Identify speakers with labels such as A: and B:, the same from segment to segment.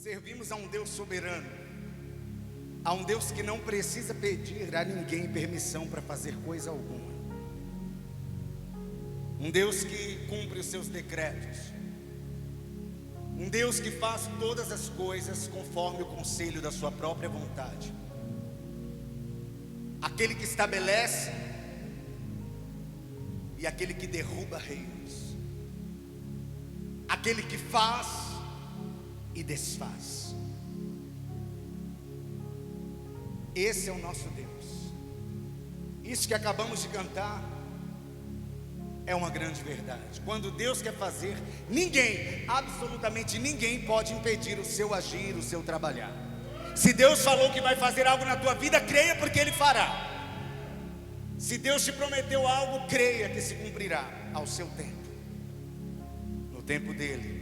A: Servimos a um Deus soberano, a um Deus que não precisa pedir a ninguém permissão para fazer coisa alguma. Um Deus que cumpre os seus decretos. Um Deus que faz todas as coisas conforme o conselho da sua própria vontade. Aquele que estabelece e aquele que derruba reinos. Aquele que faz e desfaz. Esse é o nosso Deus. Isso que acabamos de cantar é uma grande verdade. Quando Deus quer fazer, ninguém, absolutamente ninguém pode impedir o seu agir, o seu trabalhar. Se Deus falou que vai fazer algo na tua vida, creia, porque Ele fará. Se Deus te prometeu algo, creia que se cumprirá ao seu tempo, no tempo dEle.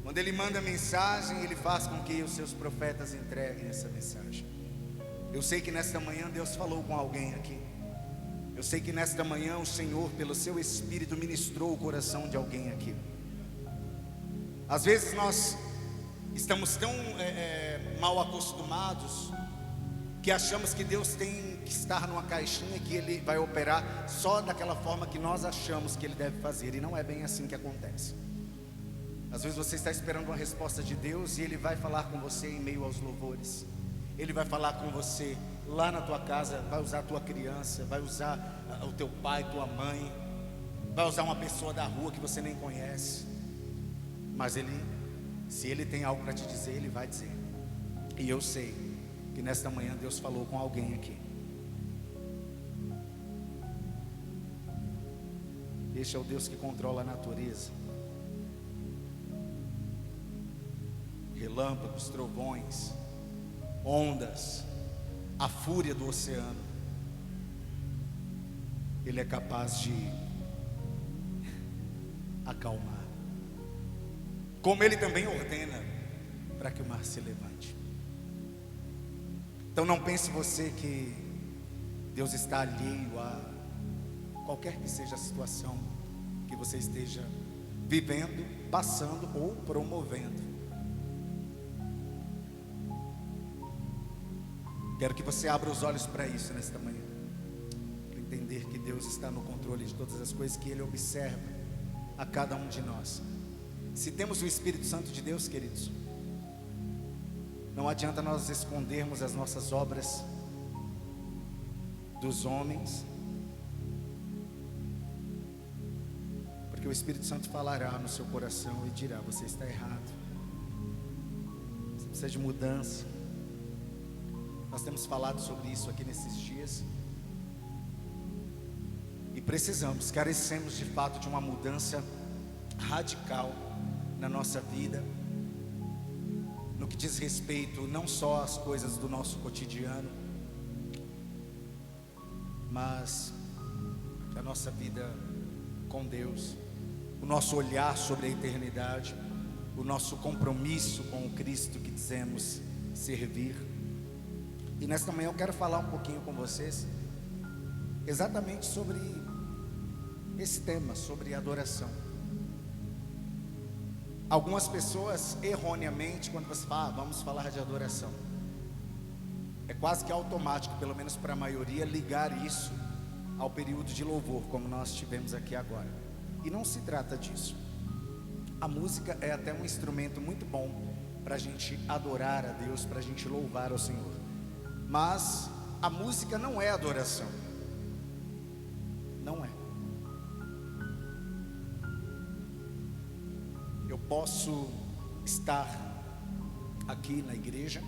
A: Quando Ele manda mensagem, Ele faz com que os seus profetas entreguem essa mensagem. Eu sei que nesta manhã Deus falou com alguém aqui. Eu sei que nesta manhã o Senhor, pelo seu Espírito, ministrou o coração de alguém aqui. Às vezes nós estamos tão mal acostumados que achamos que Deus tem que estar numa caixinha, que Ele vai operar só daquela forma que nós achamos que Ele deve fazer. E não é bem assim que acontece. Às vezes você está esperando uma resposta de Deus e Ele vai falar com você em meio aos louvores. Ele vai falar com você lá na tua casa, vai usar a tua criança, vai usar o teu pai, tua mãe, vai usar uma pessoa da rua que você nem conhece. Mas se Ele tem algo para te dizer, Ele vai dizer. E eu sei que nesta manhã Deus falou com alguém aqui. Este é o Deus que controla a natureza. Relâmpagos, trovões, ondas, a fúria do oceano. Ele é capaz de acalmar, como Ele também ordena para que o mar se levante. Então não pense você que Deus está alheio a qualquer que seja a situação que você esteja vivendo, passando ou promovendo. Quero que você abra os olhos para isso nesta manhã, para entender que Deus está no controle de todas as coisas, que Ele observa a cada um de nós. Se temos o Espírito Santo de Deus, queridos, não adianta nós escondermos as nossas obras dos homens, porque o Espírito Santo falará no seu coração e dirá: você está errado, você precisa de mudança. Nós temos falado sobre isso aqui nesses dias. E precisamos, carecemos de fato de uma mudança radical na nossa vida, no que diz respeito não só às coisas do nosso cotidiano, mas da nossa vida com Deus, o nosso olhar sobre a eternidade, o nosso compromisso com o Cristo que dizemos servir. E nesta manhã eu quero falar um pouquinho com vocês exatamente sobre esse tema, sobre adoração. Algumas pessoas erroneamente, quando você fala, vamos falar de adoração, é quase que automático, pelo menos para a maioria, ligar isso ao período de louvor, como nós tivemos aqui agora. E não se trata disso. A música é até um instrumento muito bom para a gente adorar a Deus, para a gente louvar ao Senhor. Mas a música não é adoração. Não é. Eu posso estar aqui na igreja,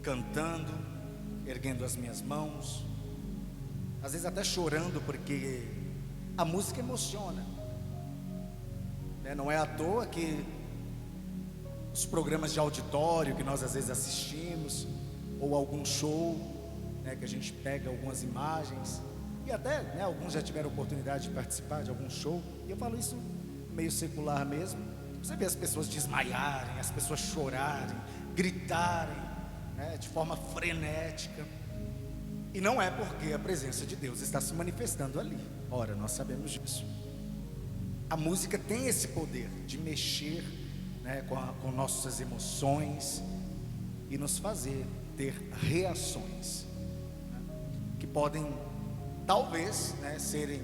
A: cantando, erguendo as minhas mãos, às vezes até chorando, porque a música emociona, né? Não é à toa que os programas de auditório que nós às vezes assistimos, ou algum show, né, que a gente pega algumas imagens, e até, né, alguns já tiveram oportunidade de participar de algum show, e eu falo isso meio secular mesmo. Você vê as pessoas desmaiarem, as pessoas chorarem, gritarem, né, de forma frenética, e não é porque a presença de Deus está se manifestando ali. Ora, nós sabemos disso. A música tem esse poder de mexer né, com nossas emoções e nos fazer ter reações, né, que podem talvez, né, serem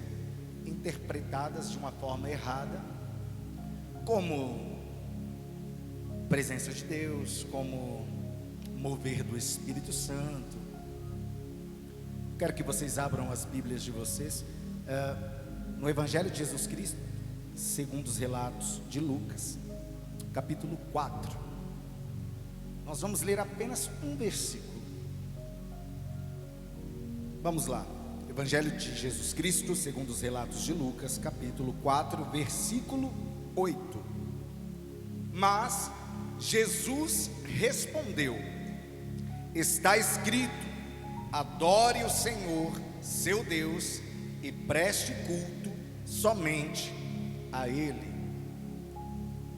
A: interpretadas de uma forma errada, como presença de Deus, como mover do Espírito Santo. Quero que vocês abram as Bíblias de vocês no Evangelho de Jesus Cristo, segundo os relatos de Lucas, capítulo 4. Nós vamos ler apenas um versículo. Vamos lá. Evangelho de Jesus Cristo, segundo os relatos de Lucas, capítulo 4, versículo 8. Mas Jesus respondeu: está escrito, adore o Senhor, seu Deus, e preste culto somente a Ele.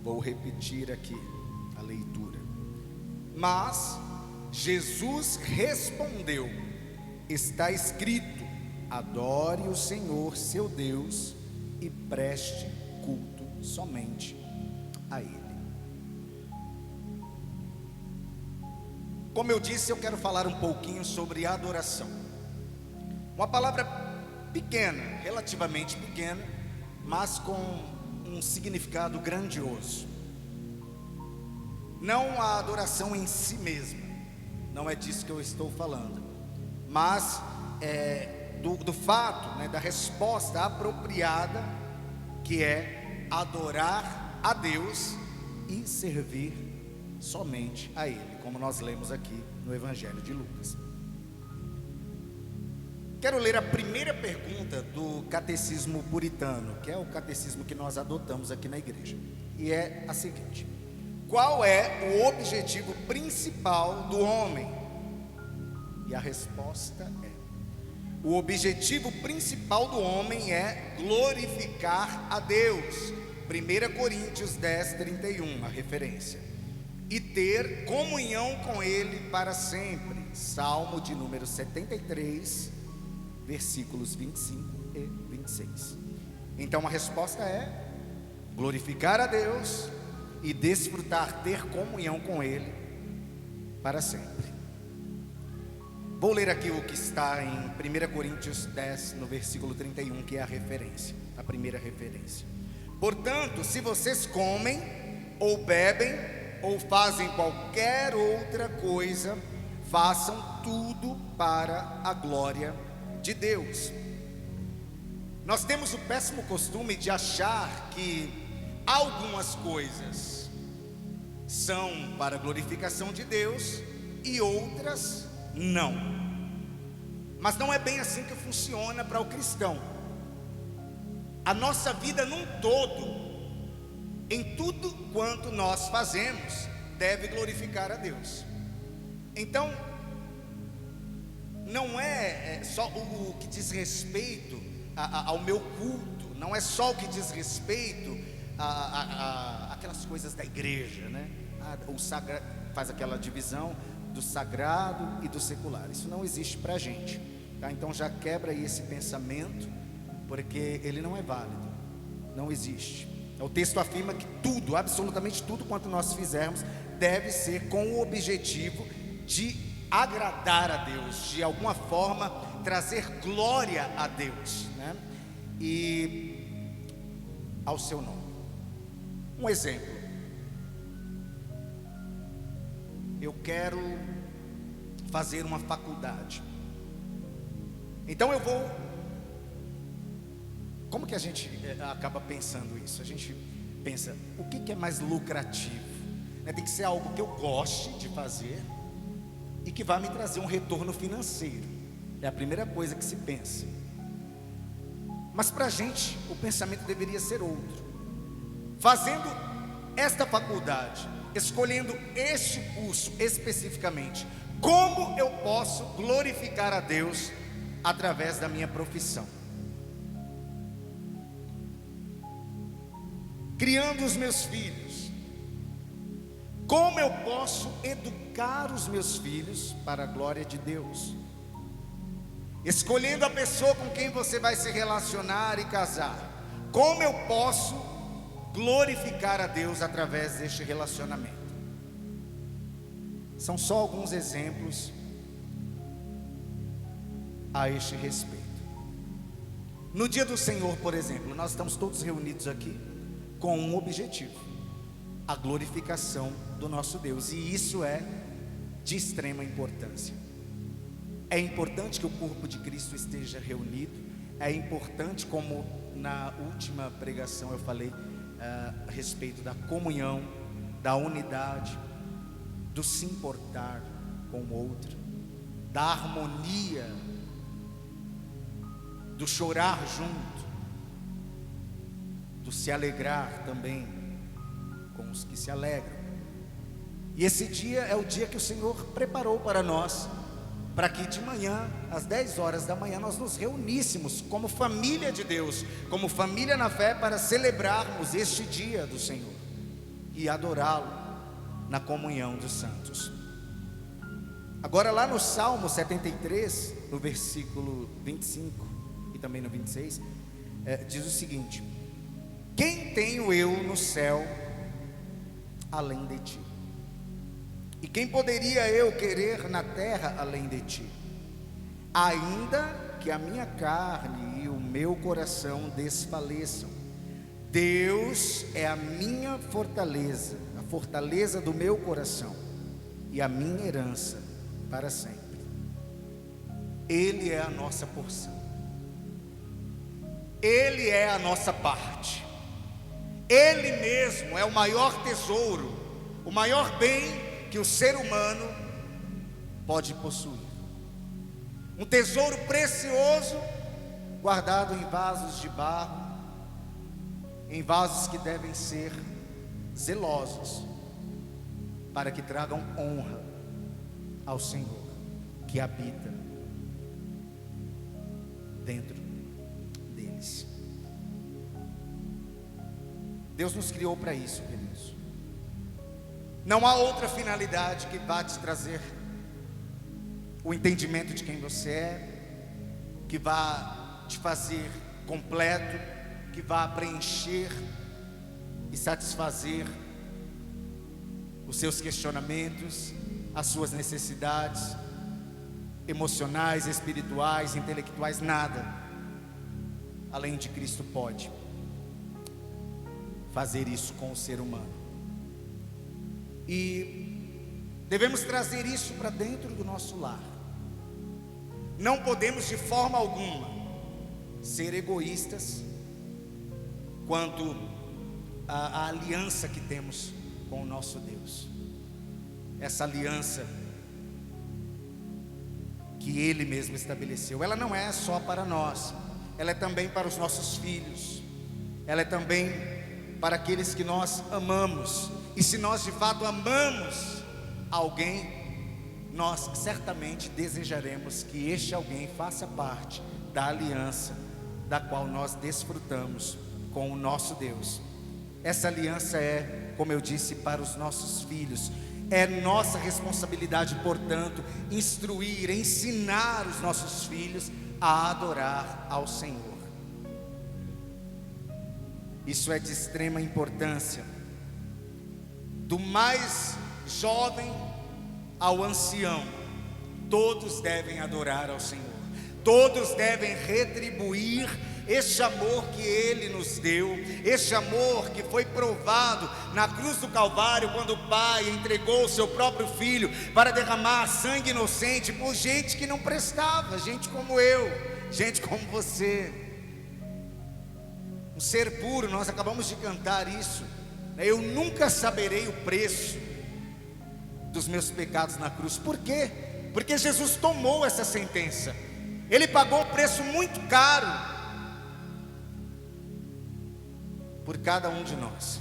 A: Vou repetir aqui a leitura. Mas Jesus respondeu: está escrito, adore o Senhor, seu Deus, e preste culto somente a Ele. Como eu disse, eu quero falar um pouquinho sobre adoração. Uma palavra pequena, relativamente pequena, mas com um significado grandioso. Não a adoração em si mesma, não é disso que eu estou falando, mas do fato, né, da resposta apropriada, que é adorar a Deus e servir somente a Ele, como nós lemos aqui no Evangelho de Lucas. Quero ler a primeira pergunta do catecismo puritano, que é o catecismo que nós adotamos aqui na igreja, e é a seguinte: qual é o objetivo principal do homem? E a resposta é: o objetivo principal do homem é glorificar a Deus. 1 Coríntios 10, 31, a referência. E ter comunhão com Ele para sempre. Salmo de número 73, versículos 25 e 26. Então a resposta é glorificar a Deus e desfrutar, ter comunhão com Ele para sempre. Vou ler aqui o que está em 1 Coríntios 10, no versículo 31, que é a referência, a primeira referência. Portanto, se vocês comem, ou bebem, ou fazem qualquer outra coisa, façam tudo para a glória de Deus. Nós temos o péssimo costume de achar que algumas coisas são para a glorificação de Deus e outras não. Mas não é bem assim que funciona para o cristão. A nossa vida num todo, em tudo quanto nós fazemos, deve glorificar a Deus. Então, não é só o que diz respeito ao meu culto, não é só o que diz respeito aquelas coisas da igreja, né? O sagrado, faz aquela divisão do sagrado e do secular. Isso não existe para a gente, tá? Então já quebra aí esse pensamento, porque ele não é válido, não existe. O texto afirma que tudo, absolutamente tudo quanto nós fizermos, deve ser com o objetivo de agradar a Deus, de alguma forma trazer glória a Deus, né? E ao seu nome. Um exemplo: eu quero fazer uma faculdade, então eu vou. Como que a gente acaba pensando isso? A gente pensa, o que é mais lucrativo? Tem que ser algo que eu goste de fazer e que vai me trazer um retorno financeiro. É a primeira coisa que se pensa. Mas para a gente, o pensamento deveria ser outro. Fazendo esta faculdade, escolhendo este curso especificamente, como eu posso glorificar a Deus através da minha profissão? Criando os meus filhos, como eu posso educar os meus filhos para a glória de Deus? Escolhendo a pessoa com quem você vai se relacionar e casar, como eu posso glorificar a Deus através deste relacionamento. São só alguns exemplos a este respeito. No dia do Senhor, por exemplo, nós estamos todos reunidos aqui com um objetivo: a glorificação do nosso Deus, e isso é de extrema importância. É importante que o corpo de Cristo esteja reunido. É importante, como na última pregação eu falei a respeito da comunhão, da unidade, do se importar com o outro, da harmonia, do chorar junto, do se alegrar também com os que se alegram. E esse dia é o dia que o Senhor preparou para nós, para que de manhã, às 10 horas da manhã, nós nos reuníssemos como família de Deus, como família na fé, para celebrarmos este dia do Senhor e adorá-lo na comunhão dos santos. Agora, lá no Salmo 73, no versículo 25 e também no 26, diz o seguinte: quem tenho eu no céu além de ti? E quem poderia eu querer na terra além de ti? Ainda que a minha carne e o meu coração desfaleçam, Deus é a minha fortaleza, a fortaleza do meu coração e a minha herança para sempre. Ele é a nossa porção, Ele é a nossa parte, Ele mesmo é o maior tesouro, o maior bem que o ser humano pode possuir. Um tesouro precioso, guardado em vasos de barro, em vasos que devem ser zelosos, para que tragam honra ao Senhor que habita dentro deles. Deus nos criou para isso, queridos. Não há outra finalidade que vá te trazer o entendimento de quem você é, que vá te fazer completo, que vá preencher e satisfazer os seus questionamentos, as suas necessidades emocionais, espirituais, intelectuais. Nada além de Cristo pode fazer isso com o ser humano. E devemos trazer isso para dentro do nosso lar. Não podemos de forma alguma ser egoístas quanto à aliança que temos com o nosso Deus. Essa aliança que Ele mesmo estabeleceu, ela não é só para nós, ela é também para os nossos filhos, ela é também para aqueles que nós amamos. E se nós de fato amamos alguém, nós certamente desejaremos que este alguém faça parte da aliança da qual nós desfrutamos com o nosso Deus. Essa aliança é, como eu disse, para os nossos filhos. É nossa responsabilidade, portanto, instruir, ensinar os nossos filhos a adorar ao Senhor. Isso é de extrema importância. Do mais jovem ao ancião, todos devem adorar ao Senhor, todos devem retribuir este amor que Ele nos deu, este amor que foi provado na cruz do Calvário, quando o Pai entregou o seu próprio Filho para derramar sangue inocente por gente que não prestava, gente como eu, gente como você, um ser puro. Nós acabamos de cantar isso. Eu nunca saberei o preço dos meus pecados na cruz. Por quê? Porque Jesus tomou essa sentença. Ele pagou um preço muito caro por cada um de nós.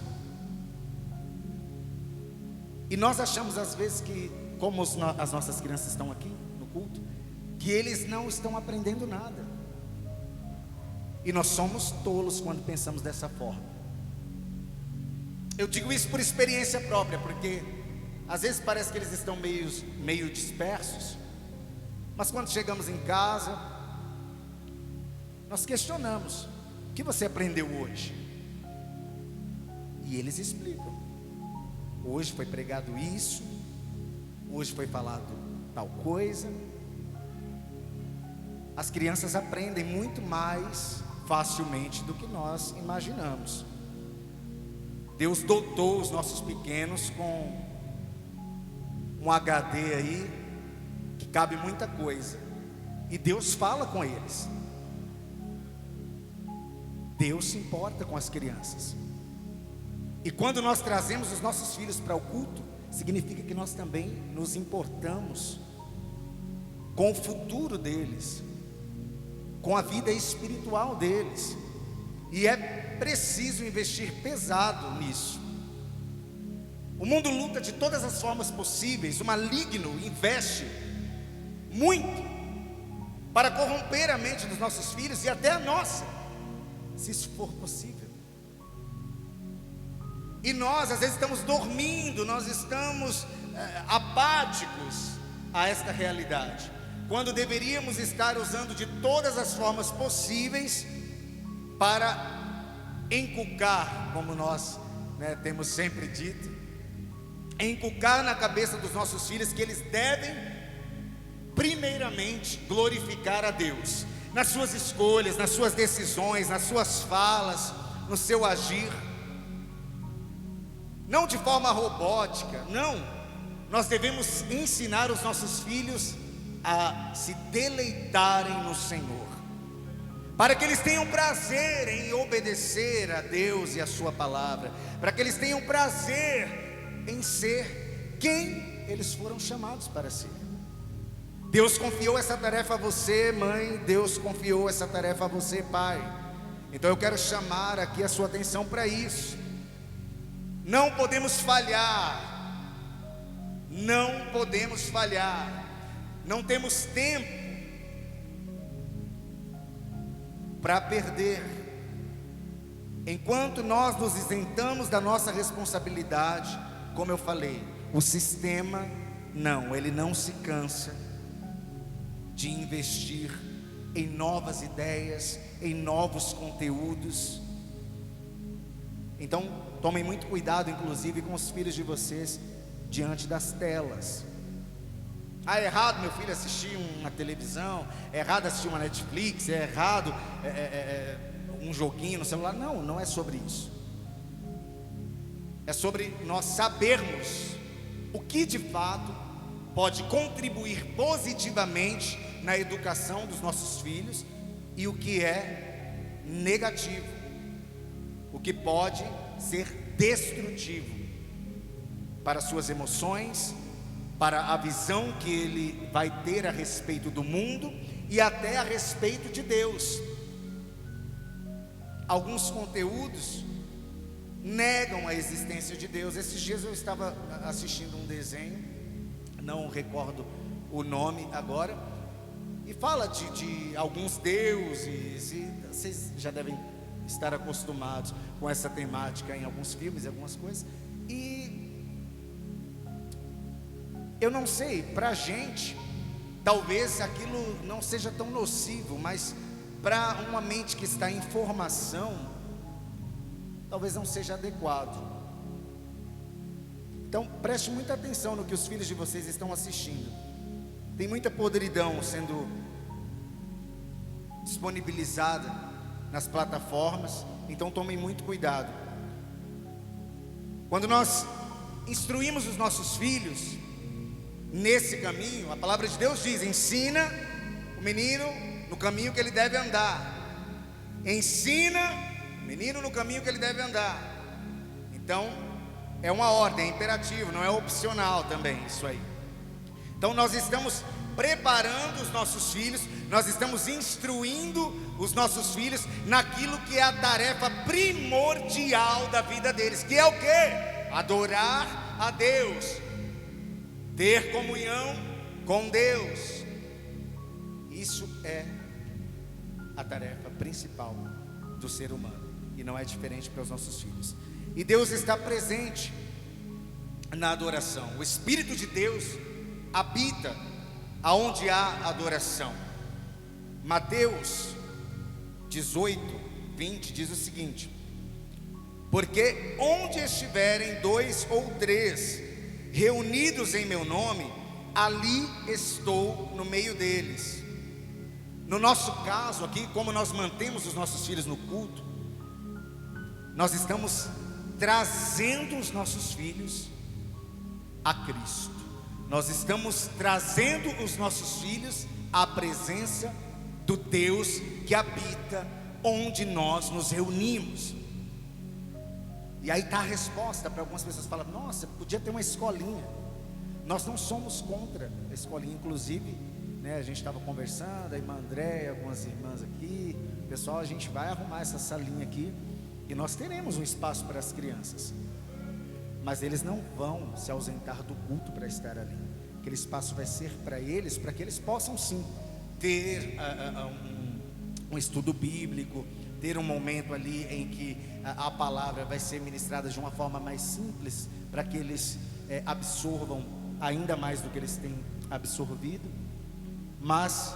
A: E nós achamos às vezes que, como as nossas crianças estão aqui no culto, que eles não estão aprendendo nada. E nós somos tolos quando pensamos dessa forma. Eu digo isso por experiência própria, porque às vezes parece que eles estão meio dispersos, mas quando chegamos em casa, nós questionamos: o que você aprendeu hoje? E eles explicam. Hoje foi pregado isso, hoje foi falado tal coisa. As crianças aprendem muito mais facilmente do que nós imaginamos. Deus dotou os nossos pequenos com um HD aí, que cabe muita coisa. E Deus fala com eles. Deus se importa com as crianças. E quando nós trazemos os nossos filhos para o culto, significa que nós também nos importamos com o futuro deles, com a vida espiritual deles. E é preciso investir pesado nisso. O mundo luta de todas as formas possíveis. O maligno investe muito para corromper a mente dos nossos filhos e até a nossa, se isso for possível. E nós às vezes estamos dormindo, nós estamos apáticos a esta realidade, quando deveríamos estar usando de todas as formas possíveis para inculcar, como nós temos sempre dito, inculcar na cabeça dos nossos filhos que eles devem primeiramente glorificar a Deus, nas suas escolhas, nas suas decisões, nas suas falas, no seu agir. Não de forma robótica, não. Nós devemos ensinar os nossos filhos a se deleitarem no Senhor, para que eles tenham prazer em obedecer a Deus e a sua palavra, para que eles tenham prazer em ser quem eles foram chamados para ser. Deus confiou essa tarefa a você, mãe. Deus confiou essa tarefa a você, pai. Então eu quero chamar aqui a sua atenção para isso. Não podemos falhar. Não podemos falhar. Não temos tempo para perder. Enquanto nós nos isentamos da nossa responsabilidade, como eu falei, o sistema ele não se cansa de investir em novas ideias, em novos conteúdos. Então tomem muito cuidado, inclusive com os filhos de vocês diante das telas. É errado meu filho assistir uma televisão, é errado assistir uma Netflix, é errado um joguinho no celular. Não é sobre isso. É sobre nós sabermos o que de fato pode contribuir positivamente na educação dos nossos filhos e o que é negativo, o que pode ser destrutivo para suas emoções, para a visão que ele vai ter a respeito do mundo e até a respeito de Deus. Alguns conteúdos negam a existência de Deus. Esses dias eu estava assistindo um desenho, não recordo o nome agora, e fala de alguns deuses, e vocês já devem estar acostumados com essa temática em alguns filmes e algumas coisas. E eu não sei, para a gente, talvez aquilo não seja tão nocivo, mas para uma mente que está em formação, talvez não seja adequado. Então preste muita atenção no que os filhos de vocês estão assistindo. Tem muita podridão sendo disponibilizada nas plataformas, então tomem muito cuidado. Quando nós instruímos os nossos filhos nesse caminho, a palavra de Deus diz: ensina o menino no caminho que ele deve andar. Ensina o menino no caminho que ele deve andar. Então é uma ordem, é imperativo, não é opcional também isso aí. Então nós estamos preparando os nossos filhos, nós estamos instruindo os nossos filhos naquilo que é a tarefa primordial da vida deles, que é o quê? Adorar a Deus, ter comunhão com Deus. Isso é a tarefa principal do ser humano, e não é diferente para os nossos filhos. E Deus está presente na adoração. O Espírito de Deus habita aonde há adoração. Mateus 18, 20 diz o seguinte: Porque onde estiverem 2 ou 3 reunidos em meu nome, ali estou no meio deles. No nosso caso aqui, como nós mantemos os nossos filhos no culto, nós estamos trazendo os nossos filhos a Cristo. Nós estamos trazendo os nossos filhos à presença do Deus que habita onde nós nos reunimos. E aí está a resposta para algumas pessoas que falam: nossa, podia ter uma escolinha. Nós não somos contra a escolinha, inclusive, né, a gente estava conversando, a irmã Andréia, algumas irmãs aqui, pessoal, a gente vai arrumar essa salinha aqui e nós teremos um espaço para as crianças, mas eles não vão se ausentar do culto para estar ali. Aquele espaço vai ser para eles, para que eles possam sim ter um estudo bíblico, ter um momento ali em que a palavra vai ser ministrada de uma forma mais simples, para que eles absorvam ainda mais do que eles têm absorvido. Mas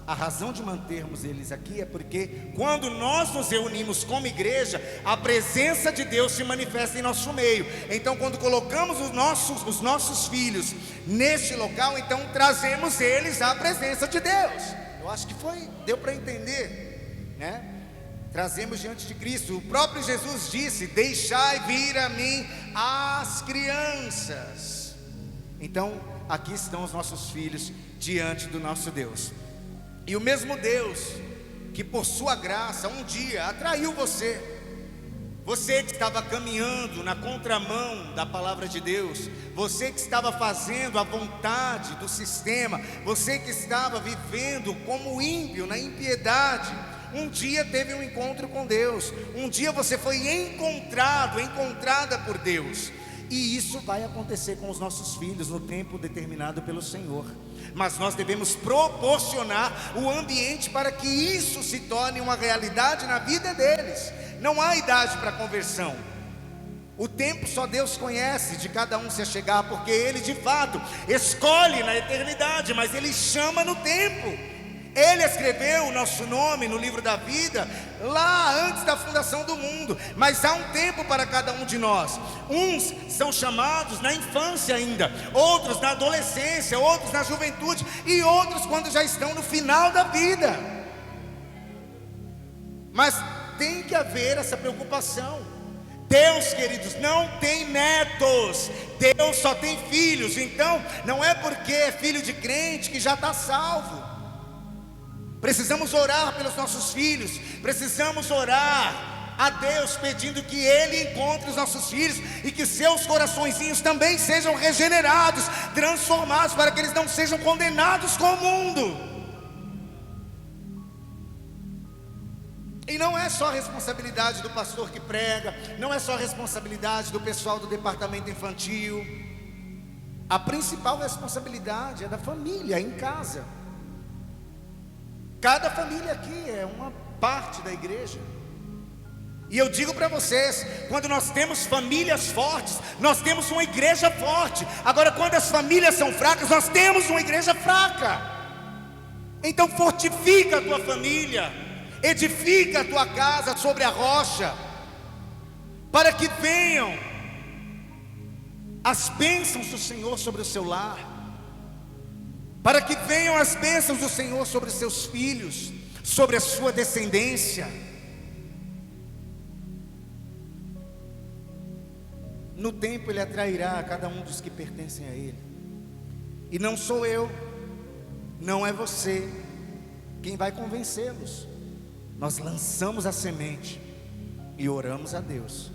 A: a razão de mantermos eles aqui é porque quando nós nos reunimos como igreja, a presença de Deus se manifesta em nosso meio. Então, quando colocamos os nossos filhos neste local, então trazemos eles à presença de Deus. Eu acho que deu para entender, né? Trazemos diante de Cristo. O próprio Jesus disse: deixai vir a mim as crianças. Então, aqui estão os nossos filhos diante do nosso Deus. E o mesmo Deus que por sua graça um dia atraiu você que estava caminhando na contramão da palavra de Deus, você que estava fazendo a vontade do sistema, você que estava vivendo como ímpio, na impiedade, um dia teve um encontro com Deus. Um dia você foi encontrada por Deus. E isso vai acontecer com os nossos filhos no tempo determinado pelo Senhor. Mas nós devemos proporcionar o ambiente para que isso se torne uma realidade na vida deles. Não há idade para conversão. O tempo só Deus conhece de cada um se achegar, porque Ele de fato escolhe na eternidade, mas Ele chama no tempo. Ele escreveu o nosso nome no livro da vida lá antes da fundação do mundo, mas há um tempo para cada um de nós. Uns são chamados na infância ainda, outros na adolescência, outros na juventude e outros quando já estão no final da vida. Mas tem que haver essa preocupação. Deus, queridos, não tem netos, Deus só tem filhos. Então não é porque é filho de crente que já está salvo. Precisamos orar pelos nossos filhos, precisamos orar a Deus pedindo que Ele encontre os nossos filhos e que seus coraçõezinhos também sejam regenerados, transformados, para que eles não sejam condenados com o mundo. E não é só a responsabilidade do pastor que prega, não é só a responsabilidade do pessoal do departamento infantil. A principal responsabilidade é da família em casa. Cada família aqui é uma parte da igreja. E eu digo para vocês, quando nós temos famílias fortes, nós temos uma igreja forte. Agora, quando as famílias são fracas, nós temos uma igreja fraca. Então fortifica a tua família, edifica a tua casa sobre a rocha, para que venham as bênçãos do Senhor sobre o seu lar, para que venham as bênçãos do Senhor sobre os seus filhos, sobre a sua descendência. No tempo Ele atrairá a cada um dos que pertencem a Ele. E não sou eu, não é você quem vai convencê-los. Nós lançamos a semente e oramos a Deus,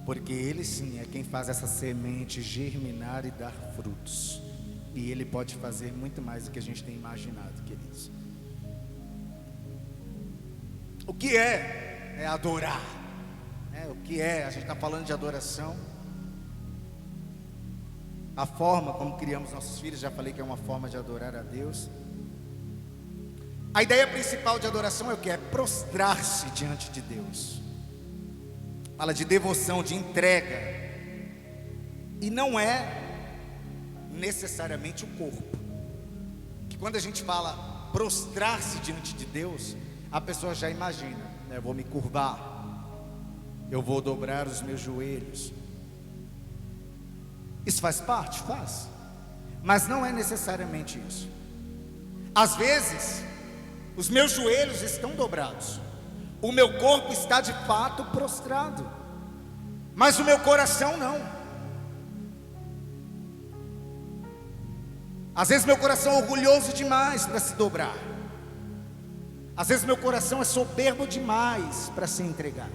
A: porque Ele sim é quem faz essa semente germinar e dar frutos. E Ele pode fazer muito mais do que a gente tem imaginado, queridos. O que é adorar? O que é? A gente está falando de adoração. A forma como criamos nossos filhos, já falei que é uma forma de adorar a Deus. A ideia principal de adoração é o que? É prostrar-se diante de Deus. Fala de devoção, de entrega. E não é necessariamente o corpo. Que quando a gente fala prostrar-se diante de Deus, a pessoa já imagina, eu vou me curvar, eu vou dobrar os meus joelhos. Isso faz parte? Faz. Mas não é necessariamente isso. Às vezes, os meus joelhos estão dobrados, o meu corpo está de fato prostrado, mas o meu coração não. Às vezes meu coração é orgulhoso demais para se dobrar. Às vezes meu coração é soberbo demais para se entregar.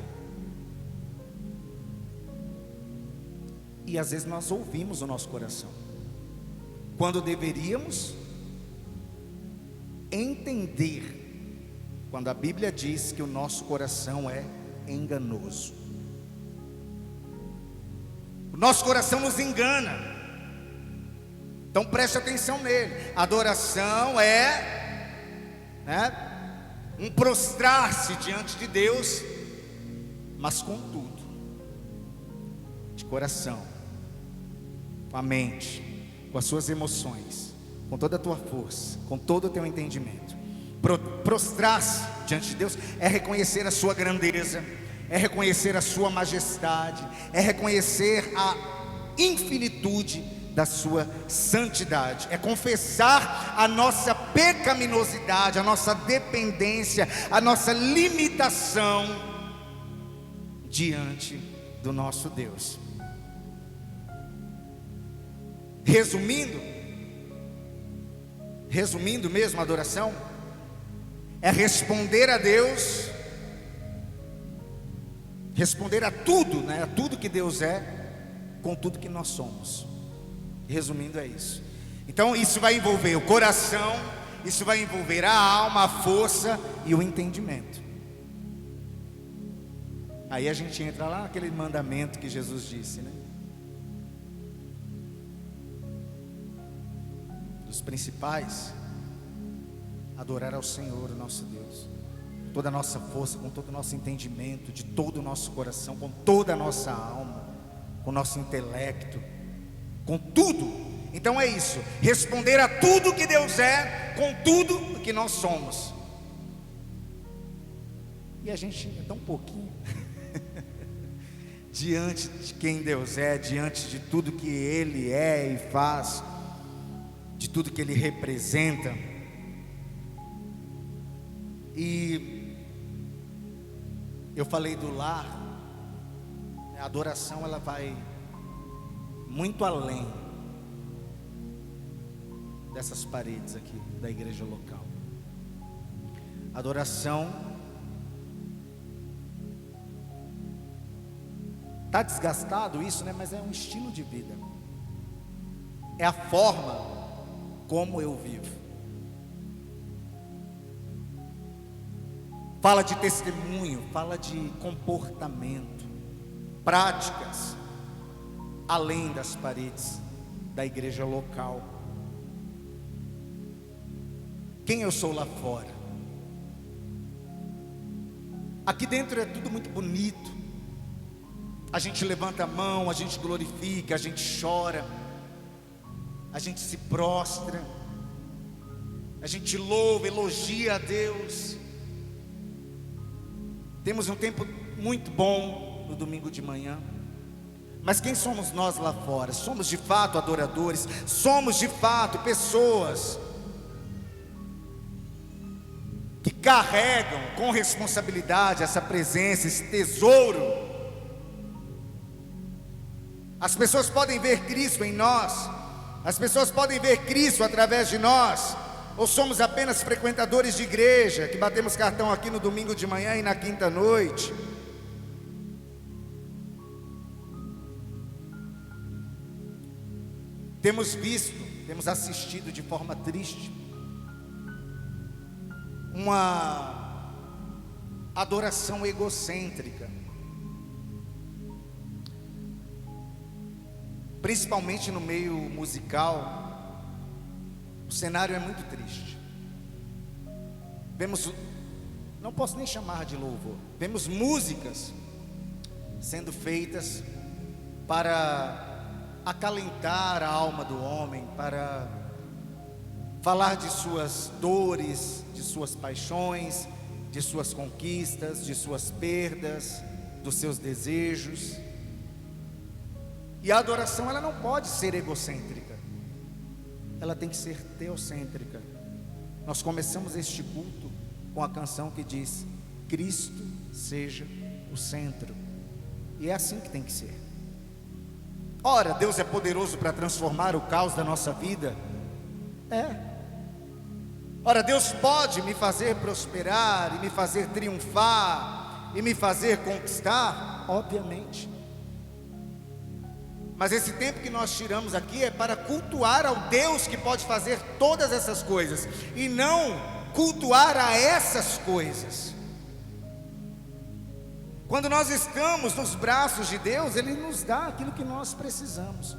A: E às vezes nós ouvimos o nosso coração, quando deveríamos entender, quando a Bíblia diz que o nosso coração é enganoso. O nosso coração nos engana. Então preste atenção nele. Adoração é um prostrar-se diante de Deus, mas com tudo, de coração, com a mente, com as suas emoções, com toda a tua força, com todo o teu entendimento. Prostrar-se diante de Deus é reconhecer a sua grandeza, é reconhecer a sua majestade, é reconhecer a infinitude da sua santidade, é confessar a nossa pecaminosidade, a nossa dependência, a nossa limitação diante do nosso Deus. Resumindo mesmo, a adoração é responder a Deus, responder a tudo, né? A tudo que Deus é, com tudo que nós somos. Resumindo, é isso. Então isso vai envolver o coração, isso vai envolver a alma, a força e o entendimento. Aí a gente entra lá naquele mandamento que Jesus disse, né? Dos principais, adorar ao Senhor, o nosso Deus, com toda a nossa força, com todo o nosso entendimento, de todo o nosso coração, com toda a nossa alma, com o nosso intelecto, com tudo. Então é isso, responder a tudo que Deus é, com tudo que nós somos. E a gente é tão pouquinho diante de quem Deus é, diante de tudo que Ele é e faz, de tudo que Ele representa. E eu falei do lar, a adoração ela vai muito além dessas paredes aqui da igreja local. Adoração está desgastado isso, né? Mas é um estilo de vida, é a forma como eu vivo. Fala de testemunho, fala de comportamento, práticas além das paredes da igreja local. Quem eu sou lá fora? Aqui dentro é tudo muito bonito. A gente levanta a mão, a gente glorifica, a gente chora, a gente se prostra, a gente louva, elogia a Deus. Temos um tempo muito bom no domingo de manhã. Mas quem somos nós lá fora? Somos de fato adoradores? Somos de fato pessoas que carregam com responsabilidade essa presença, esse tesouro? As pessoas podem ver Cristo em nós, as pessoas podem ver Cristo através de nós, ou somos apenas frequentadores de igreja, que batemos cartão aqui no domingo de manhã e na quinta noite? Temos visto, temos assistido de forma triste uma adoração egocêntrica, principalmente no meio musical. O cenário é muito triste. Vemos, não posso nem chamar de louvor, vemos músicas sendo feitas para acalentar a alma do homem, para falar de suas dores, de suas paixões, de suas conquistas, de suas perdas, dos seus desejos. E a adoração, ela não pode ser egocêntrica, ela tem que ser teocêntrica. Nós começamos este culto com a canção que diz: Cristo seja o centro. E é assim que tem que ser. Ora, Deus é poderoso para transformar o caos da nossa vida? É. Ora, Deus pode me fazer prosperar, e me fazer triunfar, e me fazer conquistar? Obviamente. Mas esse tempo que nós tiramos aqui é para cultuar ao Deus que pode fazer todas essas coisas, e não cultuar a essas coisas. Quando nós estamos nos braços de Deus, Ele nos dá aquilo que nós precisamos.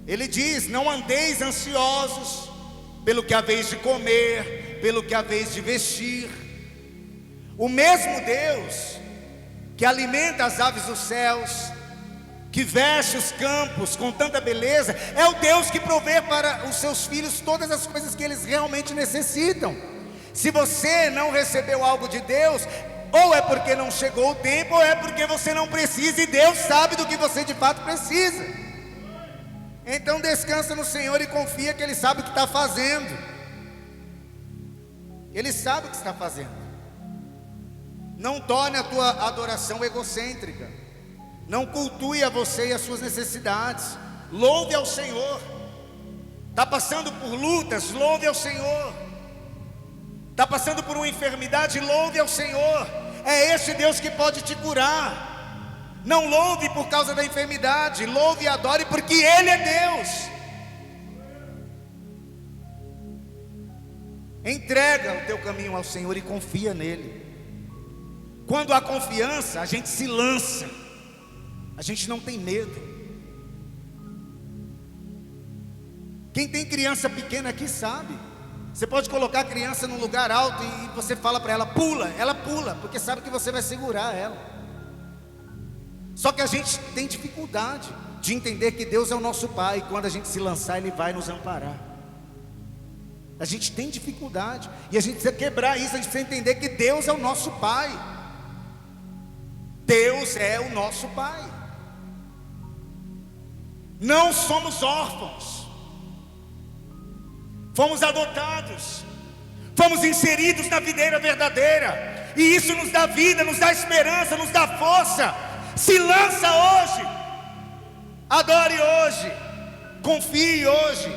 A: Ele diz: não andeis ansiosos pelo que haveis de comer, pelo que haveis de vestir. O mesmo Deus que alimenta as aves dos céus, que veste os campos com tanta beleza, é o Deus que provê para os seus filhos todas as coisas que eles realmente necessitam. Se você não recebeu algo de Deus, ou é porque não chegou o tempo, ou é porque você não precisa, e Deus sabe do que você de fato precisa. Então descansa no Senhor e confia que Ele sabe o que está fazendo. Ele sabe o que está fazendo. Não torne a tua adoração egocêntrica. Não cultue a você e as suas necessidades. Louve ao Senhor. Está passando por lutas, louve ao Senhor. Está passando por uma enfermidade, louve ao Senhor. É esse Deus que pode te curar. Não louve por causa da enfermidade, louve e adore porque Ele é Deus. Entrega o teu caminho ao Senhor e confia nele. Quando há confiança, a gente se lança, a gente não tem medo. Quem tem criança pequena aqui sabe. Você pode colocar a criança num lugar alto e você fala para ela: pula, ela pula, porque sabe que você vai segurar ela. Só que a gente tem dificuldade de entender que Deus é o nosso Pai, e quando a gente se lançar, Ele vai nos amparar. A gente tem dificuldade, e a gente precisa quebrar isso, a gente precisa entender que Deus é o nosso Pai. Deus é o nosso Pai. Não somos órfãos, fomos adotados, fomos inseridos na videira verdadeira, e isso nos dá vida, nos dá esperança, nos dá força. Se lança hoje, adore hoje, confie hoje,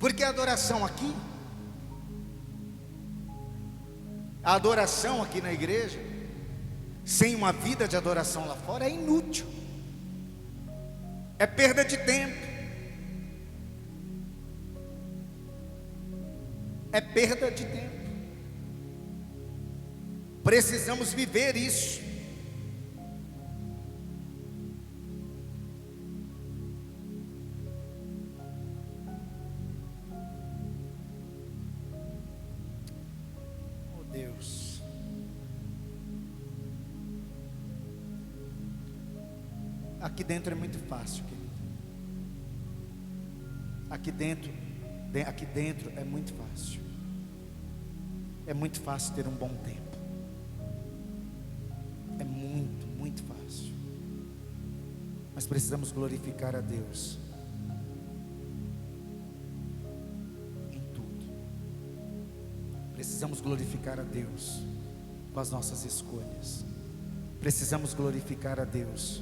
A: porque a adoração aqui na igreja, sem uma vida de adoração lá fora, é inútil, é perda de tempo, é perda de tempo. Precisamos viver isso. Oh Deus, aqui dentro é muito fácil, querido. Aqui dentro é muito fácil. É muito fácil ter um bom tempo. É muito, muito fácil. Mas precisamos glorificar a Deus em tudo. Precisamos glorificar a Deus com as nossas escolhas. Precisamos glorificar a Deus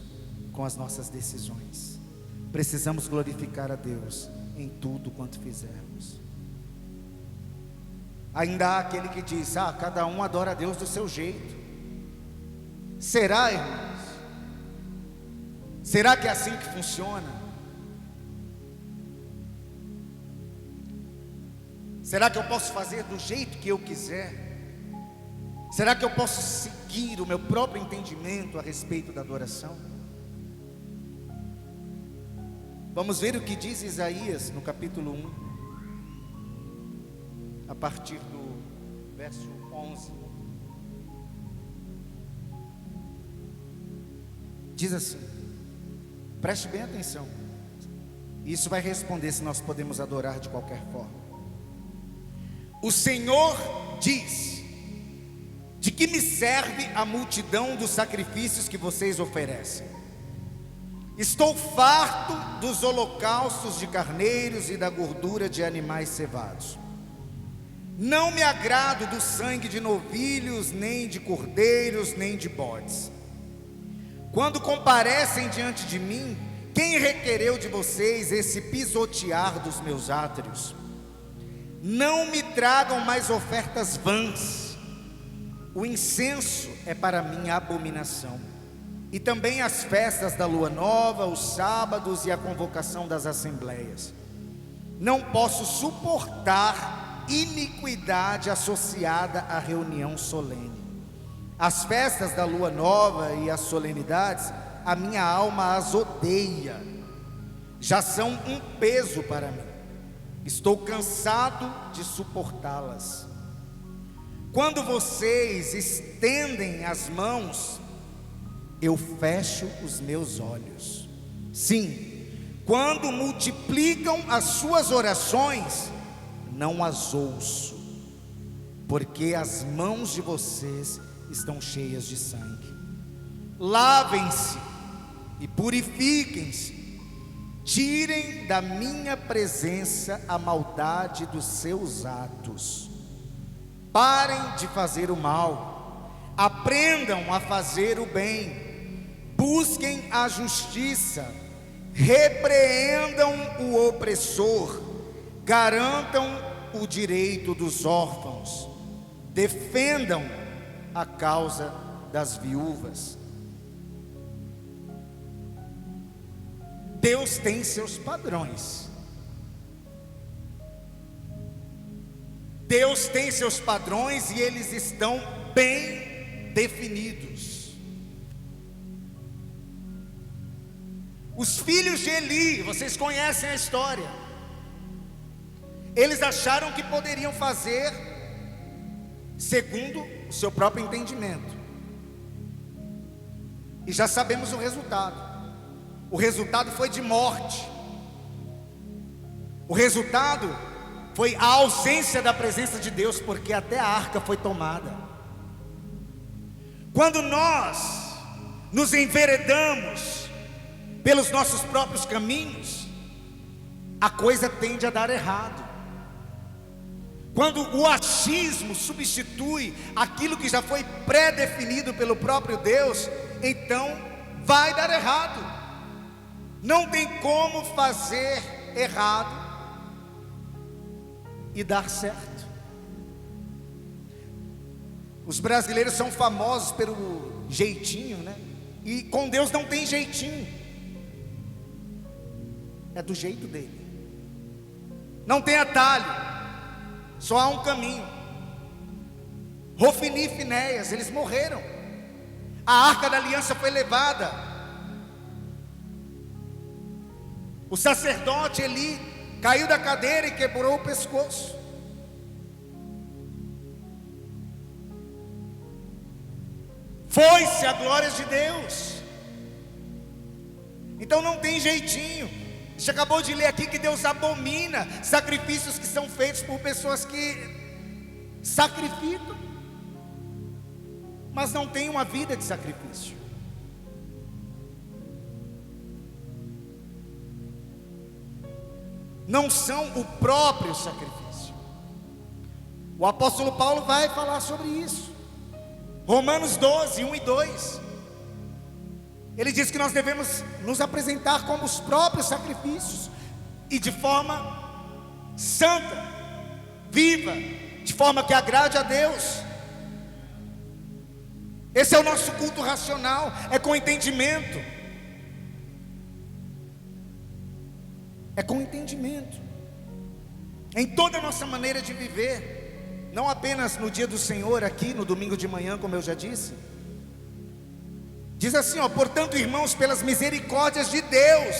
A: com as nossas decisões. Precisamos glorificar a Deus em tudo quanto fizermos. Ainda há aquele que diz: cada um adora a Deus do seu jeito. Será, irmãos? Será que é assim que funciona? Será que eu posso fazer do jeito que eu quiser? Será que eu posso seguir o meu próprio entendimento a respeito da adoração? Vamos ver o que diz Isaías no capítulo 1, a partir do verso 11. Diz assim, preste bem atenção. Isso vai responder se nós podemos adorar de qualquer forma. O Senhor diz: De que me serve a multidão dos sacrifícios que vocês oferecem? Estou farto dos holocaustos de carneiros e da gordura de animais cevados. Não me agrado do sangue de novilhos, nem de cordeiros, nem de bodes. Quando comparecem diante de mim, quem requereu de vocês esse pisotear dos meus átrios? Não me tragam mais ofertas vãs. O incenso é para mim abominação. E também as festas da lua nova, os sábados e a convocação das assembleias. Não posso suportar iniquidade associada à reunião solene. As festas da lua nova e as solenidades, a minha alma as odeia. Já são um peso para mim. Estou cansado de suportá-las. Quando vocês estendem as mãos, eu fecho os meus olhos. Sim, quando multiplicam as suas orações, não as ouço, porque as mãos de vocês estão cheias de sangue. Lavem-se e purifiquem-se. Tirem da minha presença a maldade dos seus atos. Parem de fazer o mal. Aprendam a fazer o bem. Busquem a justiça. Repreendam o opressor. Garantam o direito dos órfãos. Defendam a causa das viúvas. Deus tem seus padrões. Deus tem seus padrões e eles estão bem definidos. Os filhos de Eli, vocês conhecem a história. Eles acharam que poderiam fazer segundo o seu próprio entendimento. E já sabemos o resultado. O resultado foi de morte. O resultado foi a ausência da presença de Deus, porque até a arca foi tomada. Quando nós nos enveredamos pelos nossos próprios caminhos, a coisa tende a dar errado. Quando o achismo substitui aquilo que já foi pré-definido pelo próprio Deus, então vai dar errado. Não tem como fazer errado e dar certo. Os brasileiros são famosos pelo jeitinho, né? E com Deus não tem jeitinho. É do jeito dele. Não tem atalho. Só há um caminho. Hofni e Finéias, eles morreram. A arca da aliança foi levada. O sacerdote Eli caiu da cadeira e quebrou o pescoço. Foi-se a glória de Deus. Então não tem jeitinho. A gente acabou de ler aqui que Deus abomina sacrifícios que são feitos por pessoas que sacrificam, mas não têm uma vida de sacrifício. Não são o próprio sacrifício. O apóstolo Paulo vai falar sobre isso. Romanos 12, 1 e 2. Ele diz que nós devemos nos apresentar como os próprios sacrifícios, e de forma santa, viva, de forma que agrade a Deus. Esse é o nosso culto racional, é com entendimento. É com entendimento. Em toda a nossa maneira de viver, não apenas no dia do Senhor, aqui no domingo de manhã, como eu já disse. Diz assim, portanto, irmãos, pelas misericórdias de Deus,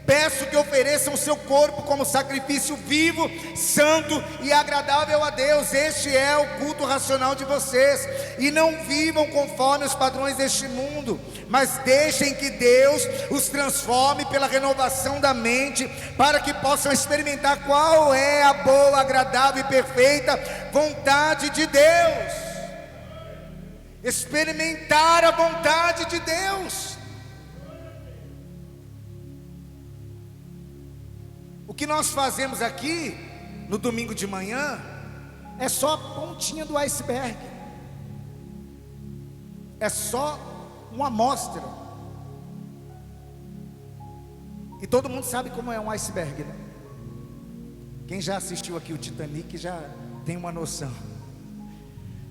A: peço que ofereçam o seu corpo como sacrifício vivo, santo e agradável a Deus. Este é o culto racional de vocês. E não vivam conforme os padrões deste mundo, mas deixem que Deus os transforme pela renovação da mente, para que possam experimentar qual é a boa, agradável e perfeita vontade de Deus. experimentar a vontade de Deus. O que nós fazemos aqui no domingo de manhã é só a pontinha do iceberg, é só uma amostra. E todo mundo sabe como é um iceberg, né? Quem já assistiu aqui o Titanic já tem uma noção.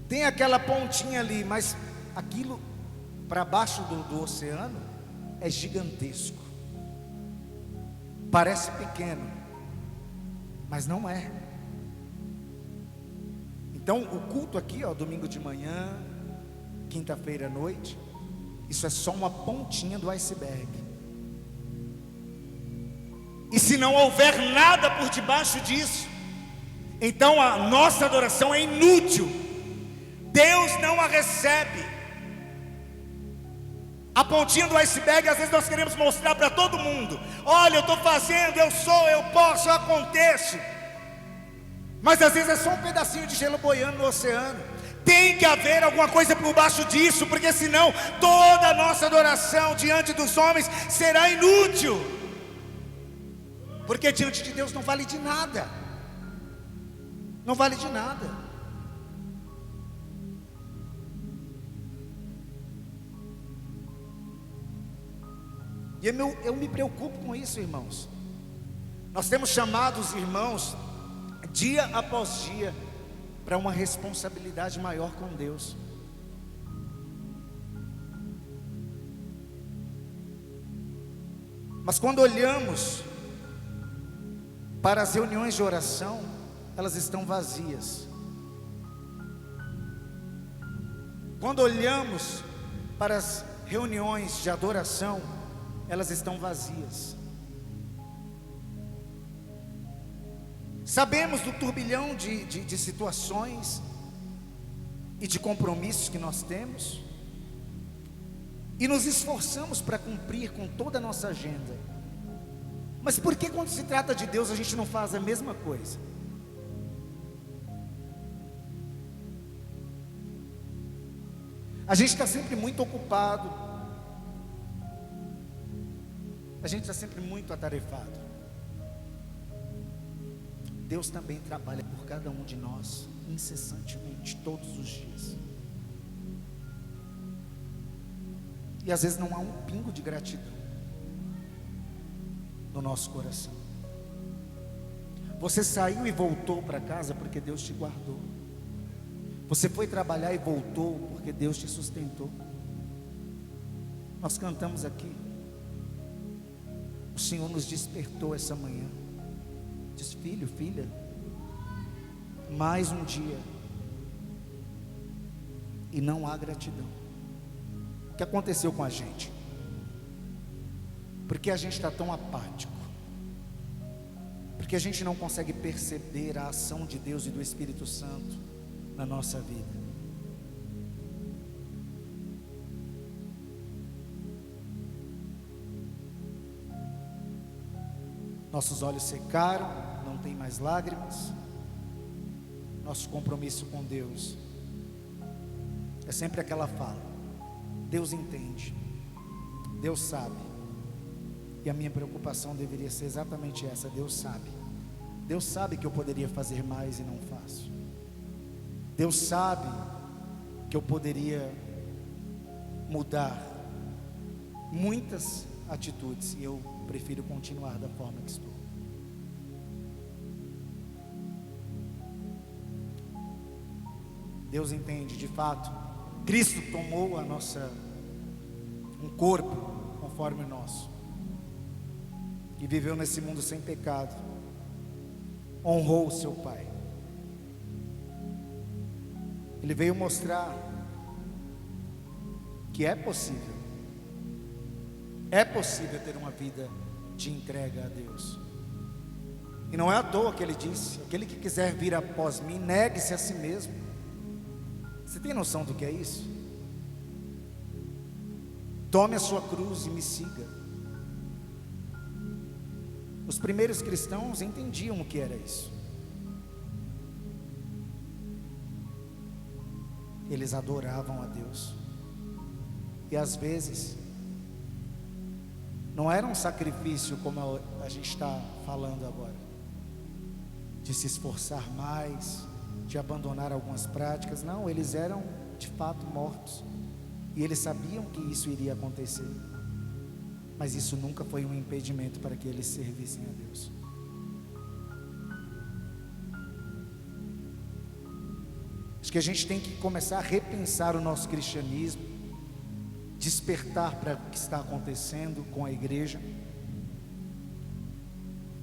A: Tem aquela pontinha ali, mas aquilo para baixo do oceano é gigantesco. Parece pequeno, mas não é. Então o culto aqui, ó, domingo de manhã, quinta-feira à noite, isso é só uma pontinha do iceberg. E se não houver nada por debaixo disso, então a nossa adoração é inútil. Deus não a recebe. A pontinha do iceberg, às vezes nós queremos mostrar para todo mundo: olha, eu estou fazendo, eu sou, eu posso, eu aconteço. Mas às vezes é só um pedacinho de gelo boiando no oceano. Tem que haver alguma coisa por baixo disso, porque senão toda a nossa adoração diante dos homens será inútil. Porque diante de Deus não vale de nada. Não vale de nada. E eu me preocupo com isso, irmãos. Nós temos chamado os irmãos, dia após dia, para uma responsabilidade maior com Deus. Mas quando olhamos para as reuniões de oração, elas estão vazias. Quando olhamos para as reuniões de adoração, elas estão vazias. Sabemos do turbilhão de situações e de compromissos que nós temos, e nos esforçamos para cumprir com toda a nossa agenda. Mas por que quando se trata de Deus a gente não faz a mesma coisa? A gente está sempre muito ocupado, a gente está sempre muito atarefado. Deus também trabalha por cada um de nós incessantemente, todos os dias. E às vezes não há um pingo de gratidão no nosso coração. Você saiu e voltou para casa porque Deus te guardou. Você foi trabalhar e voltou porque Deus te sustentou. Nós cantamos aqui: o Senhor nos despertou essa manhã. Diz: filho, filha, mais um dia e não há gratidão. O que aconteceu com a gente? Porque a gente está tão apático? Porque a gente não consegue perceber a ação de Deus e do Espírito Santo na nossa vida? Nossos olhos secaram, não tem mais lágrimas. Nosso compromisso com Deus é sempre aquela fala: Deus entende, Deus sabe. E a minha preocupação deveria ser exatamente essa: Deus sabe. Deus sabe que eu poderia fazer mais e não faço. Deus sabe que eu poderia mudar muitas atitudes e eu prefiro continuar da forma que estou. Deus entende, de fato. Cristo tomou um corpo conforme o nosso, e viveu nesse mundo sem pecado. Honrou o seu Pai. Ele veio mostrar que é possível ter uma vida de entrega a Deus. E não é à toa que ele disse: aquele que quiser vir após mim, negue-se a si mesmo. Você tem noção do que é isso? Tome a sua cruz e me siga. Os primeiros cristãos entendiam o que era isso. eles adoravam a Deus. E às vezes não era um sacrifício como a gente está falando agora, de se esforçar mais, de abandonar algumas práticas. Não, eles eram de fato mortos, e eles sabiam que isso iria acontecer, mas isso nunca foi um impedimento para que eles servissem a Deus. Acho que a gente tem que começar a repensar o nosso cristianismo, despertar para o que está acontecendo com a igreja.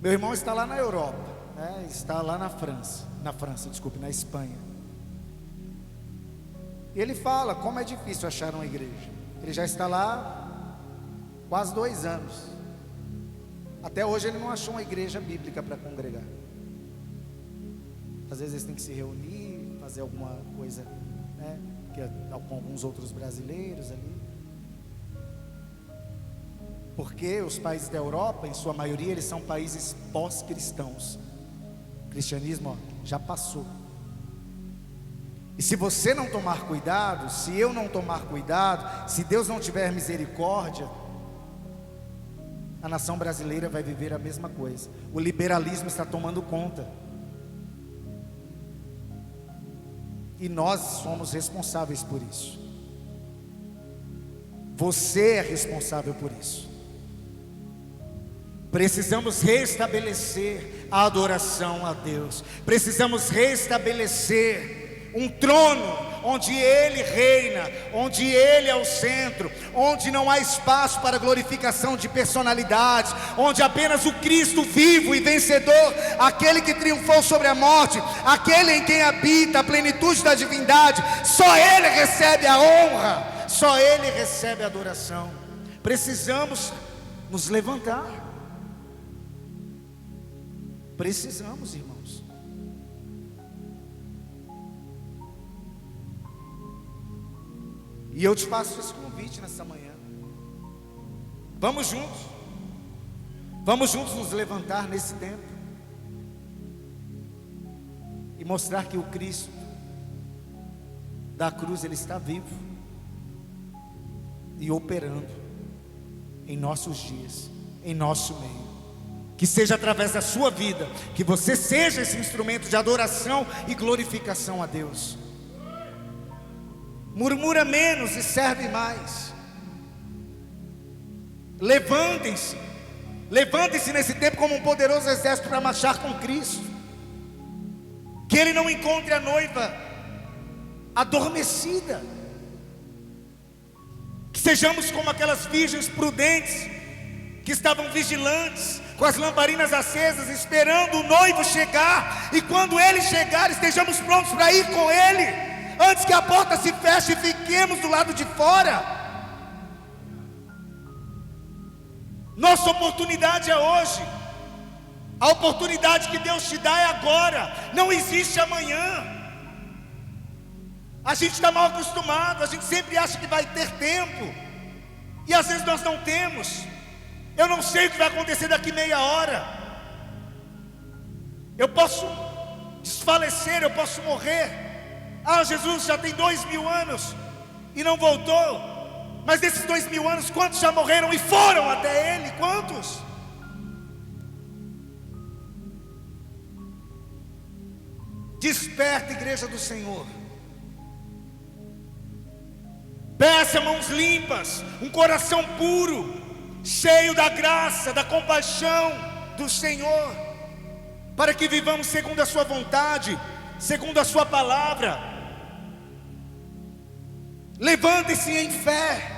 A: Meu irmão está lá na Europa, né? Está lá na Espanha. E ele fala como é difícil achar uma igreja. Ele já está lá quase 2 anos. Até hoje ele não achou uma igreja bíblica para congregar. Às vezes eles têm que se reunir, fazer alguma coisa, né, com alguns outros brasileiros ali. Porque os países da Europa, em sua maioria, eles são países pós-cristãos. O cristianismo, já passou. E se você não tomar cuidado, se eu não tomar cuidado, se Deus não tiver misericórdia, a nação brasileira vai viver a mesma coisa. O liberalismo está tomando conta. E nós somos responsáveis por isso. Você é responsável por isso. Precisamos restabelecer a adoração a Deus. Precisamos restabelecer um trono onde Ele reina, onde Ele é o centro, onde não há espaço para glorificação de personalidades, onde apenas o Cristo vivo e vencedor, aquele que triunfou sobre a morte, aquele em quem habita a plenitude da divindade, só Ele recebe a honra, só Ele recebe a adoração. Precisamos nos levantar. Precisamos, irmãos. E eu te faço esse convite nessa manhã. Vamos juntos nos levantar nesse tempo e mostrar que o Cristo da cruz, Ele está vivo e operando em nossos dias, em nosso meio. Que seja através da sua vida, que você seja esse instrumento de adoração e glorificação a Deus. Murmura menos e serve mais. Levantem-se nesse tempo como um poderoso exército para marchar com Cristo. Que Ele não encontre a noiva adormecida. Que sejamos como aquelas virgens prudentes que estavam vigilantes, com as lamparinas acesas, esperando o noivo chegar. E quando Ele chegar, estejamos prontos para ir com Ele, antes que a porta se feche e fiquemos do lado de fora. Nossa oportunidade é hoje. A oportunidade que Deus te dá é agora. Não existe amanhã. A gente está mal acostumado. A gente sempre acha que vai ter tempo, e às vezes nós não temos. Eu não sei o que vai acontecer daqui meia hora. Eu posso desfalecer, eu posso morrer. Jesus já tem 2000 anos e não voltou. Mas desses 2000 anos, quantos já morreram e foram até Ele? Quantos? Desperta, igreja do Senhor. Peça mãos limpas, um coração puro, cheio da graça, da compaixão do Senhor, para que vivamos segundo a sua vontade, segundo a sua palavra. Levantem-se em fé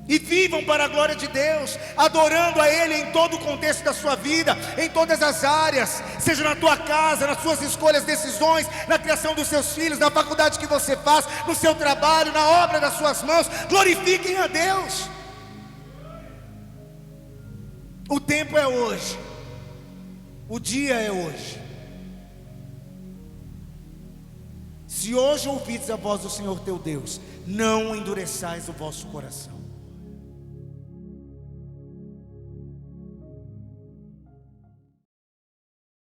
A: e vivam para a glória de Deus, adorando a Ele em todo o contexto da sua vida, em todas as áreas, seja na tua casa, nas suas escolhas, decisões, na criação dos seus filhos, na faculdade que você faz, no seu trabalho, na obra das suas mãos. Glorifiquem a Deus. O tempo é hoje, o dia é hoje. Se hoje ouvides a voz do Senhor teu Deus, não endureçais o vosso coração.